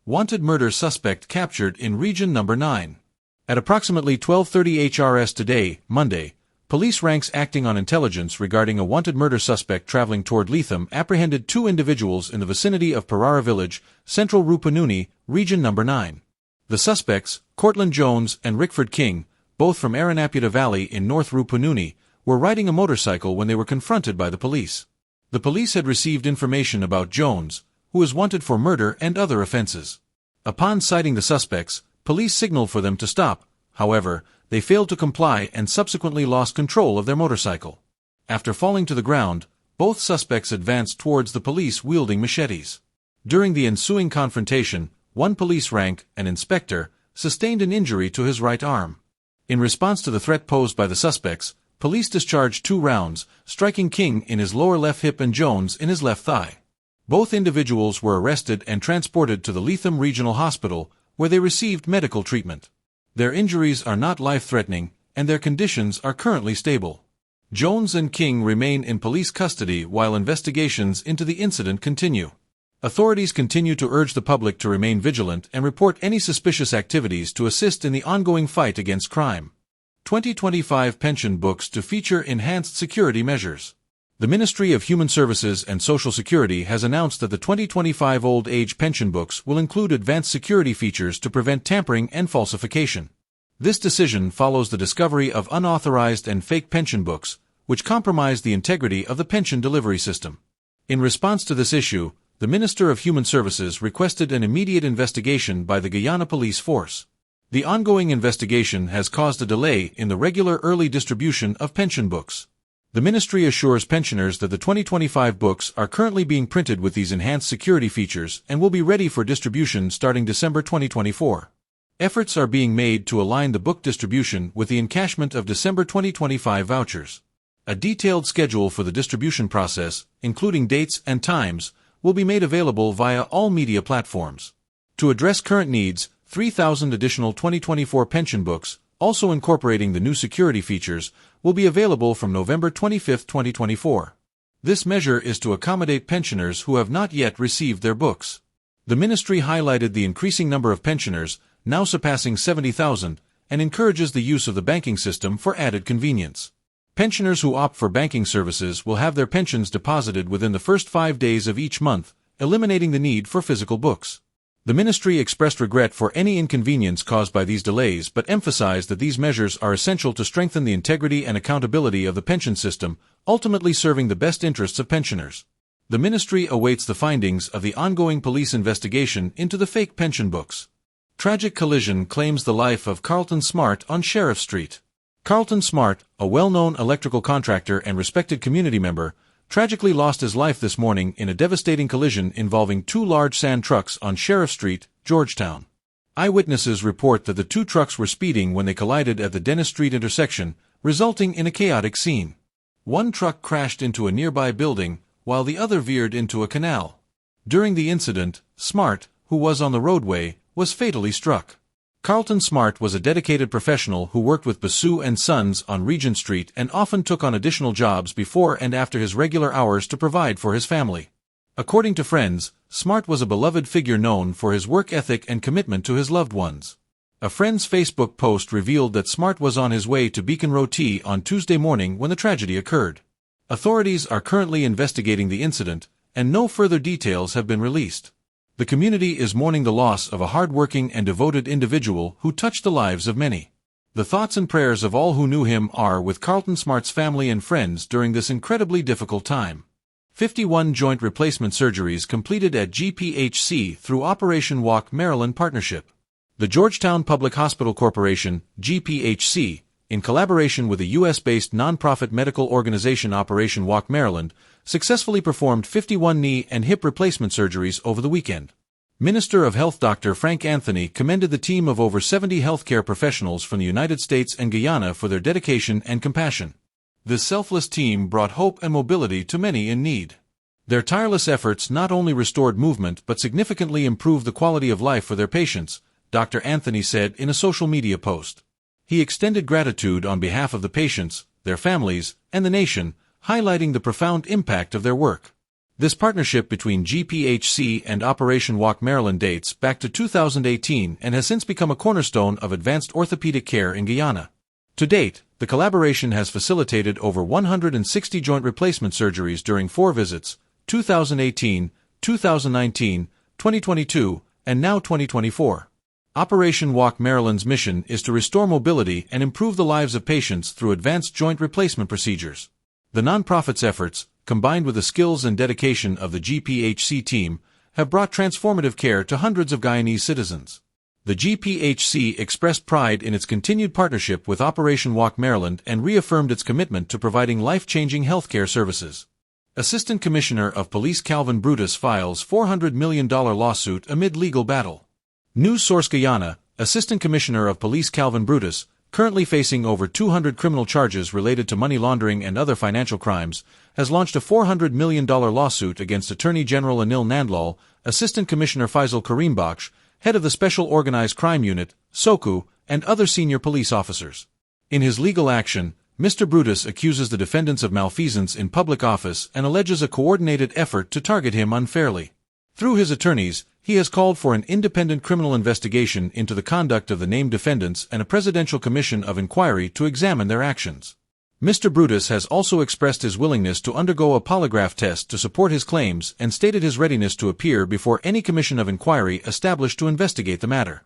Wanted murder suspect captured in Region Number 9. At approximately 12:30 HRS today, Monday, police ranks acting on intelligence regarding a wanted murder suspect traveling toward Leitham apprehended 2 individuals in the vicinity of Parara Village, Central Rupununi, Region Number 9. The suspects, Cortland Jones and Rickford King, both from Aranaputa Valley in North Rupununi, were riding a motorcycle when they were confronted by the police. The police had received information about Jones, who is wanted for murder and other offenses. Upon sighting the suspects, police signaled for them to stop. However, they failed to comply and subsequently lost control of their motorcycle. After falling to the ground, both suspects advanced towards the police wielding machetes. During the ensuing confrontation, one police rank, an inspector, sustained an injury to his right arm. In response to the threat posed by the suspects, police discharged 2 rounds, striking King in his lower left hip and Jones in his left thigh. Both individuals were arrested and transported to the Leitham Regional Hospital, where they received medical treatment. Their injuries are not life-threatening, and their conditions are currently stable. Jones and King remain in police custody while investigations into the incident continue. Authorities continue to urge the public to remain vigilant and report any suspicious activities to assist in the ongoing fight against crime. 2025 pension books to feature enhanced security measures. The Ministry of Human Services and Social Security has announced that the 2025 old age pension books will include advanced security features to prevent tampering and falsification. This decision follows the discovery of unauthorized and fake pension books, which compromise the integrity of the pension delivery system. In response to this issue, the Minister of Human Services requested an immediate investigation by the Guyana Police Force. The ongoing investigation has caused a delay in the regular early distribution of pension books. The ministry assures pensioners that the 2025 books are currently being printed with these enhanced security features and will be ready for distribution starting December 2024. Efforts are being made to align the book distribution with the encashment of December 2025 vouchers. A detailed schedule for the distribution process, including dates and times, will be made available via all media platforms. To address current needs, 3,000 additional 2024 pension books, also incorporating the new security features, will be available from November 25, 2024. This measure is to accommodate pensioners who have not yet received their books. The ministry highlighted the increasing number of pensioners, now surpassing 70,000, and encourages the use of the banking system for added convenience. Pensioners who opt for banking services will have their pensions deposited within the first 5 days of each month, eliminating the need for physical books. The ministry expressed regret for any inconvenience caused by these delays but emphasized that these measures are essential to strengthen the integrity and accountability of the pension system, ultimately serving the best interests of pensioners. The ministry awaits the findings of the ongoing police investigation into the fake pension books. Tragic collision claims the life of Carlton Smartt on Sheriff Street. Carlton Smartt, a well-known electrical contractor and respected community member, tragically lost his life this morning in a devastating collision involving 2 large sand trucks on Sheriff Street, Georgetown. Eyewitnesses report that the 2 trucks were speeding when they collided at the Dennis Street intersection, resulting in a chaotic scene. One truck crashed into a nearby building, while the other veered into a canal. During the incident, Smartt, who was on the roadway, was fatally struck. Carlton Smartt was a dedicated professional who worked with Basu and Sons on Regent Street and often took on additional jobs before and after his regular hours to provide for his family. According to friends, Smartt was a beloved figure known for his work ethic and commitment to his loved ones. A friend's Facebook post revealed that Smartt was on his way to Beacon Road T on Tuesday morning when the tragedy occurred. Authorities are currently investigating the incident, and no further details have been released. The community is mourning the loss of a hard-working and devoted individual who touched the lives of many. The thoughts and prayers of all who knew him are with Carlton Smartt's family and friends during this incredibly difficult time. 51 joint replacement surgeries completed at GPHC through Operation Walk Maryland Partnership. The Georgetown Public Hospital Corporation, GPHC, in collaboration with a U.S.-based nonprofit medical organization Operation Walk Maryland, successfully performed 51 knee and hip replacement surgeries over the weekend. Minister of Health Dr. Frank Anthony commended the team of over 70 healthcare professionals from the United States and Guyana for their dedication and compassion. This selfless team brought hope and mobility to many in need. Their tireless efforts not only restored movement but significantly improved the quality of life for their patients, Dr. Anthony said in a social media post. He extended gratitude on behalf of the patients, their families, and the nation, highlighting the profound impact of their work. This partnership between GPHC and Operation Walk Maryland dates back to 2018 and has since become a cornerstone of advanced orthopedic care in Guyana. To date, the collaboration has facilitated over 160 joint replacement surgeries during 4 visits, 2018, 2019, 2022, and now 2024. Operation Walk Maryland's mission is to restore mobility and improve the lives of patients through advanced joint replacement procedures. The nonprofit's efforts, combined with the skills and dedication of the GPHC team, have brought transformative care to hundreds of Guyanese citizens. The GPHC expressed pride in its continued partnership with Operation Walk Maryland and reaffirmed its commitment to providing life-changing healthcare services. Assistant Commissioner of Police Calvin Brutus files $400 million lawsuit amid legal battle. News source Guyana, Assistant Commissioner of Police Calvin Brutus, currently facing over 200 criminal charges related to money laundering and other financial crimes, has launched a $400 million lawsuit against Attorney General Anil Nandlal, Assistant Commissioner Faisal Karimbakhsh, head of the Special Organized Crime Unit, SOCU, and other senior police officers. In his legal action, Mr. Brutus accuses the defendants of malfeasance in public office and alleges a coordinated effort to target him unfairly. Through his attorneys, he has called for an independent criminal investigation into the conduct of the named defendants and a presidential commission of inquiry to examine their actions. Mr. Brutus has also expressed his willingness to undergo a polygraph test to support his claims and stated his readiness to appear before any commission of inquiry established to investigate the matter.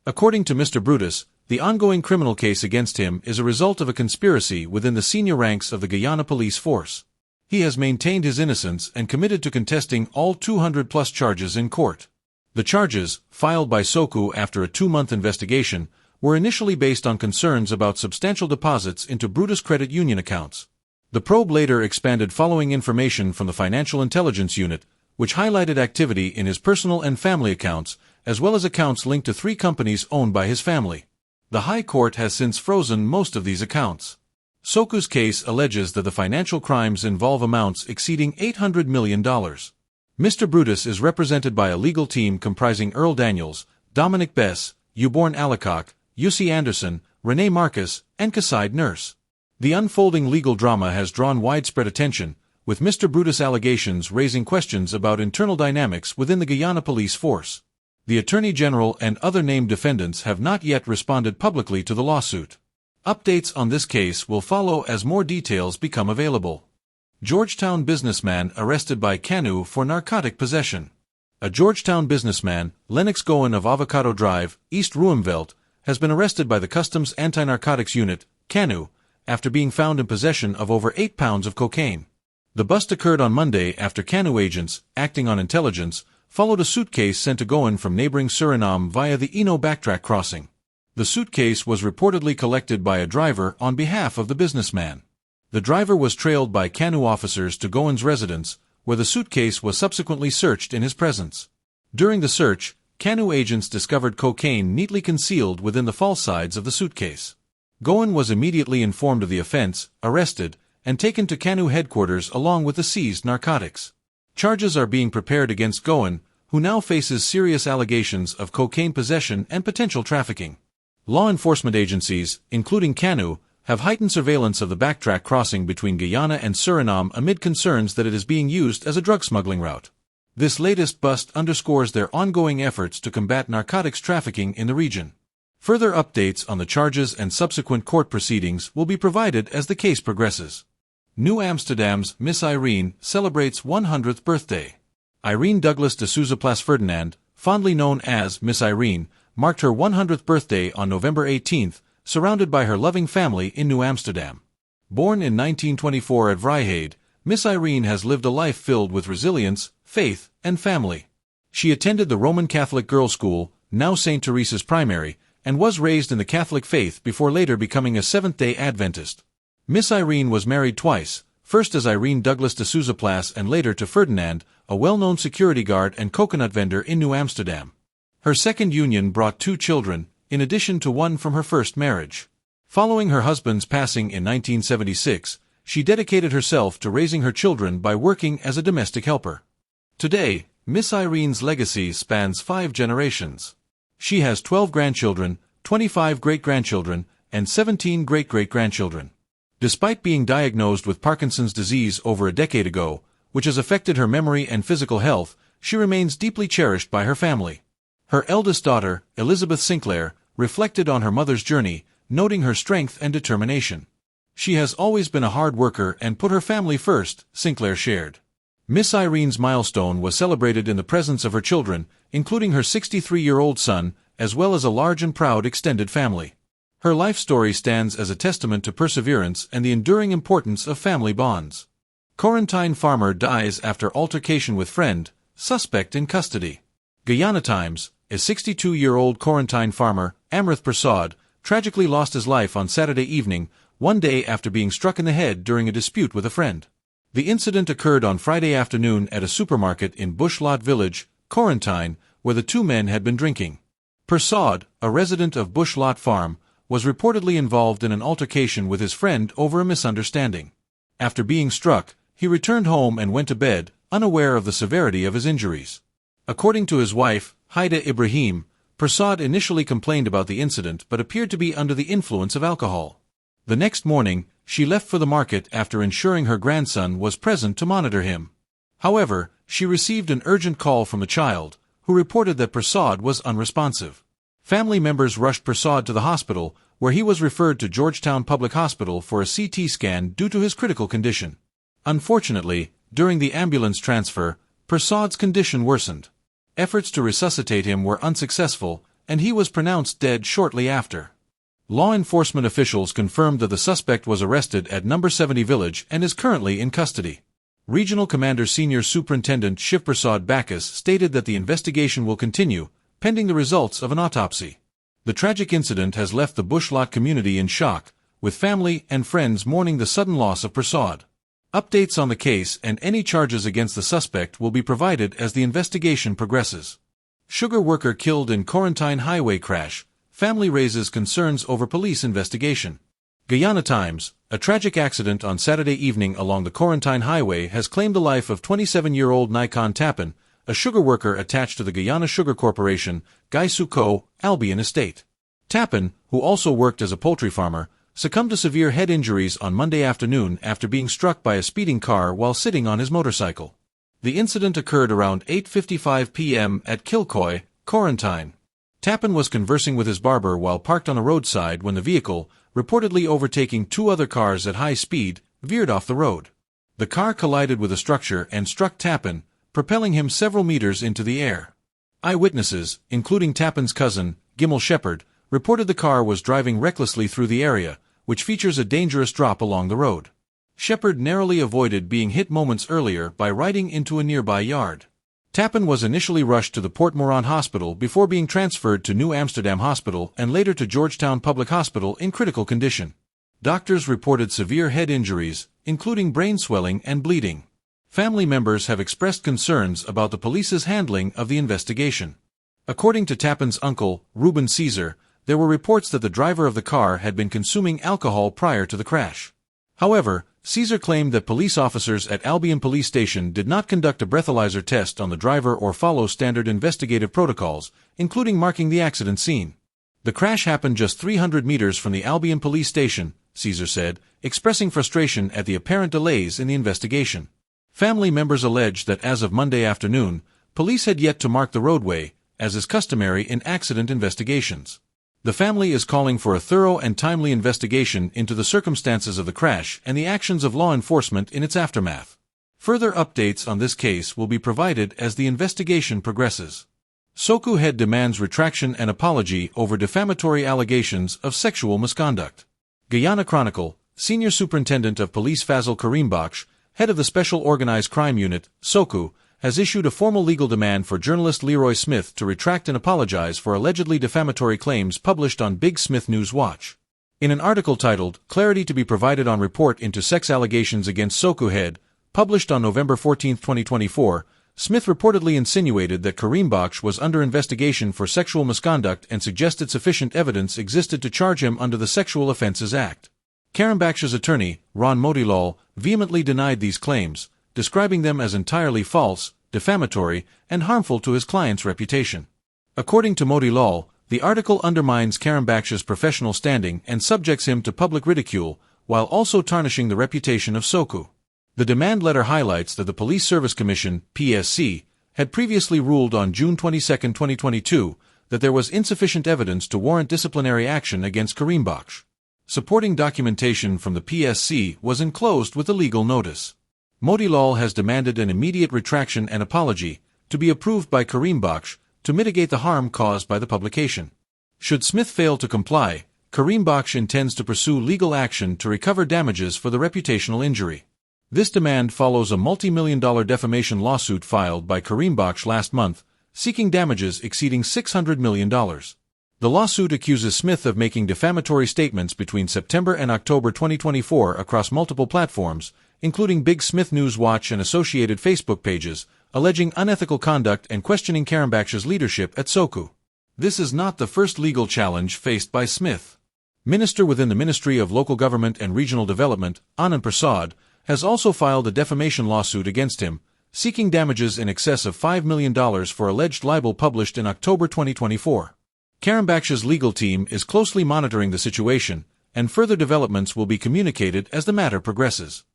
According to Mr. Brutus, the ongoing criminal case against him is a result of a conspiracy within the senior ranks of the Guyana police force. He has maintained his innocence and committed to contesting all 200-plus charges in court. The charges, filed by SOCU after a 2-month investigation, were initially based on concerns about substantial deposits into Brutus credit union accounts. The probe later expanded following information from the Financial Intelligence Unit, which highlighted activity in his personal and family accounts, as well as accounts linked to 3 companies owned by his family. The High Court has since frozen most of these accounts. SOCU's case alleges that the financial crimes involve amounts exceeding $800 million. Mr. Brutus is represented by a legal team comprising Earl Daniels, Dominic Bess, Uborn Alacock, Yussi Anderson, Renee Marcus, and Kaside Nurse. The unfolding legal drama has drawn widespread attention, with Mr. Brutus' allegations raising questions about internal dynamics within the Guyana police force. The Attorney General and other named defendants have not yet responded publicly to the lawsuit. Updates on this case will follow as more details become available. Georgetown businessman arrested by CANU for narcotic possession. A Georgetown businessman, Lennox Goen of Avocado Drive, East Ruimveldt, has been arrested by the Customs Anti-Narcotics Unit, CANU, after being found in possession of over 8 pounds of cocaine. The bust occurred on Monday after CANU agents, acting on intelligence, followed a suitcase sent to Goen from neighboring Suriname via the Eno backtrack crossing. The suitcase was reportedly collected by a driver on behalf of the businessman. The driver was trailed by CANU officers to Goen's residence, where the suitcase was subsequently searched in his presence. During the search, CANU agents discovered cocaine neatly concealed within the false sides of the suitcase. Goen was immediately informed of the offense, arrested, and taken to CANU headquarters along with the seized narcotics. Charges are being prepared against Goen, who now faces serious allegations of cocaine possession and potential trafficking. Law enforcement agencies, including CANU, have heightened surveillance of the backtrack crossing between Guyana and Suriname amid concerns that it is being used as a drug smuggling route. This latest bust underscores their ongoing efforts to combat narcotics trafficking in the region. Further updates on the charges and subsequent court proceedings will be provided as the case progresses. New Amsterdam's Miss Irene celebrates 100th birthday. Irene Douglas de Souza Plas Ferdinand, fondly known as Miss Irene, marked her 100th birthday on November 18th, surrounded by her loving family in New Amsterdam. Born in 1924 at Vryheid, Miss Irene has lived a life filled with resilience, faith, and family. She attended the Roman Catholic Girls' School, now St. Teresa's Primary, and was raised in the Catholic faith before later becoming a Seventh-day Adventist. Miss Irene was married twice, first as Irene Douglas de Souza Plas and later to Ferdinand, a well-known security guard and coconut vendor in New Amsterdam. Her second union brought 2 children, in addition to one from her first marriage. Following her husband's passing in 1976, she dedicated herself to raising her children by working as a domestic helper. Today, Miss Irene's legacy spans 5 generations. She has 12 grandchildren, 25 great-grandchildren, and 17 great-great-grandchildren. Despite being diagnosed with Parkinson's disease over a decade ago, which has affected her memory and physical health, she remains deeply cherished by her family. Her eldest daughter, Elizabeth Sinclair, reflected on her mother's journey, noting her strength and determination. "She has always been a hard worker and put her family first," Sinclair shared. Miss Irene's milestone was celebrated in the presence of her children, including her 63-year-old son, as well as a large and proud extended family. Her life story stands as a testament to perseverance and the enduring importance of family bonds. Corentyne farmer dies after altercation with friend, suspect in custody. Guyana Times, a 62-year-old Corentyne farmer, Amrith Prasad, tragically lost his life on Saturday evening, one day after being struck in the head during a dispute with a friend. The incident occurred on Friday afternoon at a supermarket in Bush Lot Village, Corentyne, where the two men had been drinking. Prasad, a resident of Bush Lot Farm, was reportedly involved in an altercation with his friend over a misunderstanding. After being struck, he returned home and went to bed, unaware of the severity of his injuries. According to his wife, Haida Ibrahim, Prasad initially complained about the incident but appeared to be under the influence of alcohol. The next morning, she left for the market after ensuring her grandson was present to monitor him. However, she received an urgent call from the child, who reported that Prasad was unresponsive. Family members rushed Prasad to the hospital, where he was referred to Georgetown Public Hospital for a CT scan due to his critical condition. Unfortunately, during the ambulance transfer, Prasad's condition worsened. Efforts to resuscitate him were unsuccessful, and he was pronounced dead shortly after. Law enforcement officials confirmed that the suspect was arrested at No. 70 Village and is currently in custody. Regional Commander Senior Superintendent Shiv Prasad Bacchus stated that the investigation will continue, pending the results of an autopsy. The tragic incident has left the Bush Lot community in shock, with family and friends mourning the sudden loss of Prasad. Updates on the case and any charges against the suspect will be provided as the investigation progresses. Sugar worker killed in Corentyne highway crash. Family raises concerns over police investigation. Guyana Times, a tragic accident on Saturday evening along the Corentyne highway has claimed the life of 27-year-old Nikon Tappan, a sugar worker attached to the Guyana Sugar Corporation, Suco, Albion Estate. Tappan, who also worked as a poultry farmer, succumbed to severe head injuries on Monday afternoon after being struck by a speeding car while sitting on his motorcycle. The incident occurred around 8:55 p.m. at Kilcoy, Corentyne. Tappan was conversing with his barber while parked on a roadside when the vehicle, reportedly overtaking two other cars at high speed, veered off the road. The car collided with a structure and struck Tappan, propelling him several meters into the air. Eyewitnesses, including Tappan's cousin, Gimel Shepherd, reported the car was driving recklessly through the area, which features a dangerous drop along the road. Shepherd narrowly avoided being hit moments earlier by riding into a nearby yard. Tappan was initially rushed to the Port Moran Hospital before being transferred to New Amsterdam Hospital and later to Georgetown Public Hospital in critical condition. Doctors reported severe head injuries, including brain swelling and bleeding. Family members have expressed concerns about the police's handling of the investigation. According to Tappan's uncle, Reuben Caesar, there were reports that the driver of the car had been consuming alcohol prior to the crash. However, Caesar claimed that police officers at Albion Police Station did not conduct a breathalyzer test on the driver or follow standard investigative protocols, including marking the accident scene. The crash happened just 300 meters from the Albion Police Station, Caesar said, expressing frustration at the apparent delays in the investigation. Family members alleged that as of Monday afternoon, police had yet to mark the roadway, as is customary in accident investigations. The family is calling for a thorough and timely investigation into the circumstances of the crash and the actions of law enforcement in its aftermath. Further updates on this case will be provided as the investigation progresses. SOCU head demands retraction and apology over defamatory allegations of sexual misconduct. Guyana Chronicle, Senior Superintendent of Police Fazil Karimbaksh, head of the Special Organized Crime Unit, SOCU, has issued a formal legal demand for journalist Leroy Smith to retract and apologize for allegedly defamatory claims published on Big Smith News Watch. In an article titled, "Clarity to be Provided on Report into Sex Allegations Against SOCU Head," published on November 14, 2024, Smith reportedly insinuated that Karimbaksh was under investigation for sexual misconduct and suggested sufficient evidence existed to charge him under the Sexual Offences Act. Karimbaksh's attorney, Ron Motilal, vehemently denied these claims, describing them as entirely false, defamatory, and harmful to his client's reputation. According to Motilal, the article undermines Karimbaksh's professional standing and subjects him to public ridicule, while also tarnishing the reputation of SOCU. The demand letter highlights that the Police Service Commission, PSC, had previously ruled on June 22, 2022, that there was insufficient evidence to warrant disciplinary action against Corentyne. Supporting documentation from the PSC was enclosed with a legal notice. Motilal has demanded an immediate retraction and apology to be approved by Corentyne to mitigate the harm caused by the publication. Should Smith fail to comply, Corentyne intends to pursue legal action to recover damages for the reputational injury. This demand follows a multi-million-dollar defamation lawsuit filed by Corentyne last month, seeking damages exceeding $600 million. The lawsuit accuses Smith of making defamatory statements between September and October 2024 across multiple platforms, including Big Smith News Watch and associated Facebook pages, alleging unethical conduct and questioning Corentyne's leadership at SOCU. This is not the first legal challenge faced by Smith. Minister within the Ministry of Local Government and Regional Development, Anand Prasad, has also filed a defamation lawsuit against him, seeking damages in excess of $5 million for alleged libel published in October 2024. Corentyne's legal team is closely monitoring the situation, and further developments will be communicated as the matter progresses.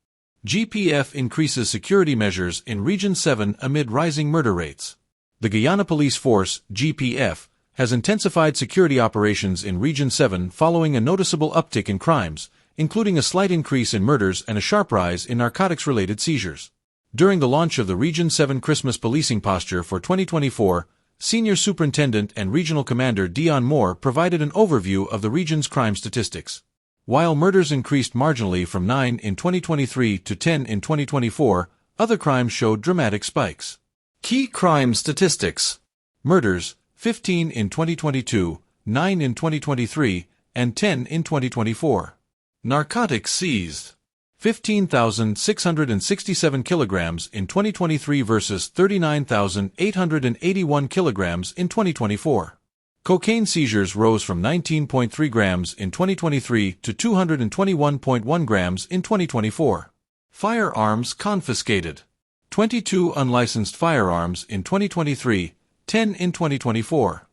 GPF increases security measures in Region 7 amid rising murder rates. The Guyana Police Force, GPF, has intensified security operations in Region 7 following a noticeable uptick in crimes, including a slight increase in murders and a sharp rise in narcotics-related seizures. During the launch of the Region 7 Christmas Policing Posture for 2024, Senior Superintendent and Regional Commander Dion Moore provided an overview of the region's crime statistics. While murders increased marginally from 9 in 2023 to 10 in 2024, other crimes showed dramatic spikes. Key crime statistics: murders, 15 in 2022, 9 in 2023, and 10 in 2024. Narcotics seized: 15,667 kilograms in 2023 versus 39,881 kilograms in 2024. Cocaine seizures rose from 19.3 grams in 2023 to 221.1 grams in 2024. Firearms confiscated: 22 unlicensed firearms in 2023, 10 in 2024.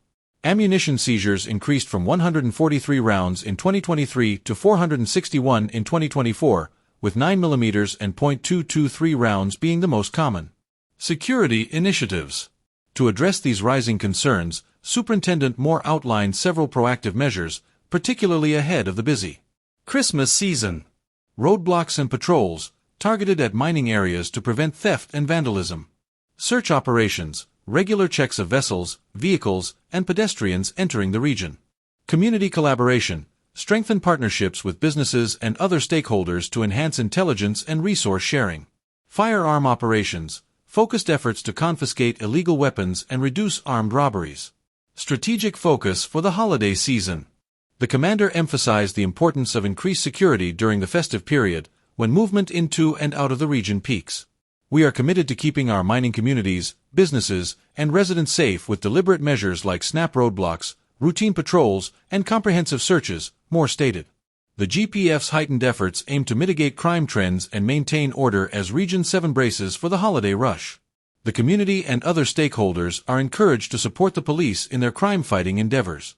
Ammunition seizures increased from 143 rounds in 2023 to 461 in 2024, with 9mm and .223 rounds being the most common. Security initiatives: to address these rising concerns, Superintendent Moore outlined several proactive measures, particularly ahead of the busy Christmas season. Roadblocks and patrols, targeted at mining areas to prevent theft and vandalism. Search operations, regular checks of vessels, vehicles, and pedestrians entering the region. Community collaboration, strengthen partnerships with businesses and other stakeholders to enhance intelligence and resource sharing. Firearm operations, focused efforts to confiscate illegal weapons and reduce armed robberies. Strategic focus for the holiday season. The commander emphasized the importance of increased security during the festive period, when movement into and out of the region peaks. We are committed to keeping our mining communities, businesses, and residents safe with deliberate measures like snap roadblocks, routine patrols, and comprehensive searches, Moore stated. The GPF's heightened efforts aim to mitigate crime trends and maintain order as Region 7 braces for the holiday rush. The community and other stakeholders are encouraged to support the police in their crime-fighting endeavors.